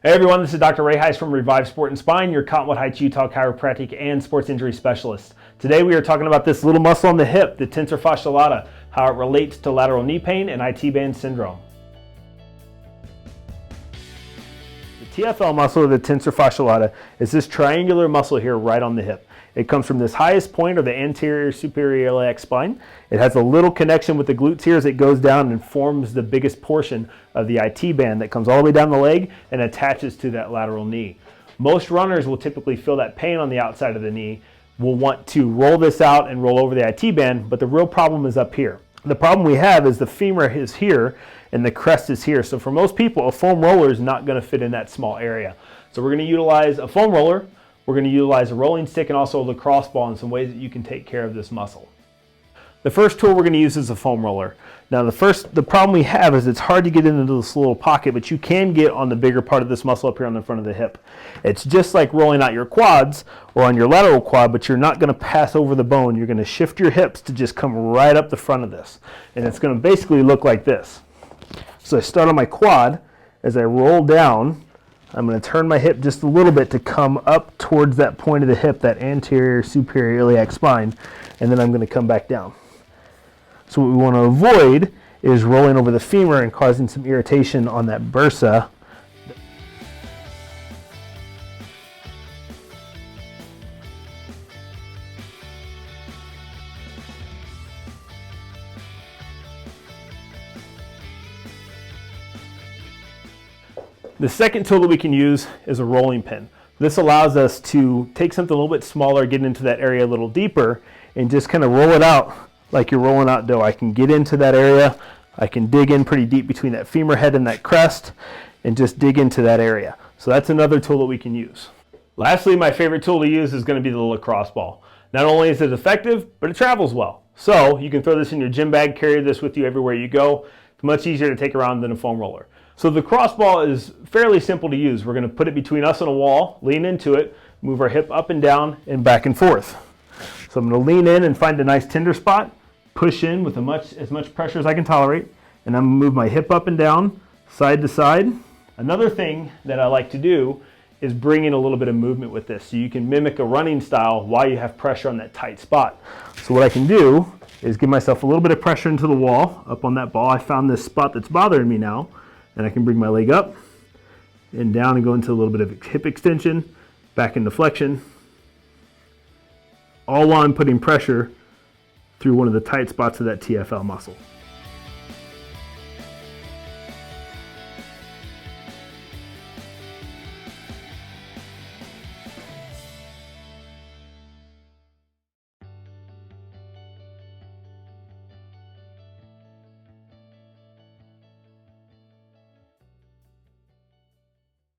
Hey everyone, this is Dr. Reheisse from Revive Sport and Spine, your Cottonwood Heights, Utah chiropractic and sports injury specialist. Today we are talking about this little muscle on the hip, the tensor fasciae lata, how it relates to lateral knee pain and IT band syndrome. The TFL muscle, or the tensor fasciae lata, is this triangular muscle here right on the hip. It comes from this highest point of the anterior superior iliac spine. It has a little connection with the glutes here as it goes down and forms the biggest portion of the IT band that comes all the way down the leg and attaches to that lateral knee. Most runners will typically feel that pain on the outside of the knee, will want to roll this out and roll over the IT band, but the real problem is up here. The problem we have is the femur is here and the crest is here. So for most people, a foam roller is not going to fit in that small area. So we're going to utilize a foam roller. We're going to utilize a rolling stick and also a lacrosse ball in some ways that you can take care of this muscle. The first tool we're going to use is a foam roller. Now the problem we have is it's hard to get into this little pocket, but you can get on the bigger part of this muscle up here on the front of the hip. It's just like rolling out your quads or on your lateral quad, but you're not going to pass over the bone. You're going to shift your hips to just come right up the front of this. And it's going to basically look like this. So I start on my quad. As I roll down, I'm going to turn my hip just a little bit to come up towards that point of the hip, that anterior superior iliac spine, and then I'm going to come back down. So what we want to avoid is rolling over the femur and causing some irritation on that bursa. The second tool that we can use is a rolling pin. This allows us to take something a little bit smaller, get into that area a little deeper, and just kind of roll it out like you're rolling out dough. I can get into that area. I can dig in pretty deep between that femur head and that crest and just dig into that area. So that's another tool that we can use. Lastly, my favorite tool to use is going to be the lacrosse ball. Not only is it effective, but it travels well. So you can throw this in your gym bag, carry this with you everywhere you go. It's much easier to take around than a foam roller. So the cross ball is fairly simple to use. We're going to put it between us and a wall, lean into it, move our hip up and down and back and forth. So I'm going to lean in and find a nice tender spot, push in with as much pressure as I can tolerate, and I'm going to move my hip up and down, side to side. Another thing that I like to do is bring in a little bit of movement with this, so you can mimic a running style while you have pressure on that tight spot. So what I can do is give myself a little bit of pressure into the wall, up on that ball. I found this spot that's bothering me now. And I can bring my leg up and down and go into a little bit of hip extension, back into flexion, all while I'm putting pressure through one of the tight spots of that TFL muscle.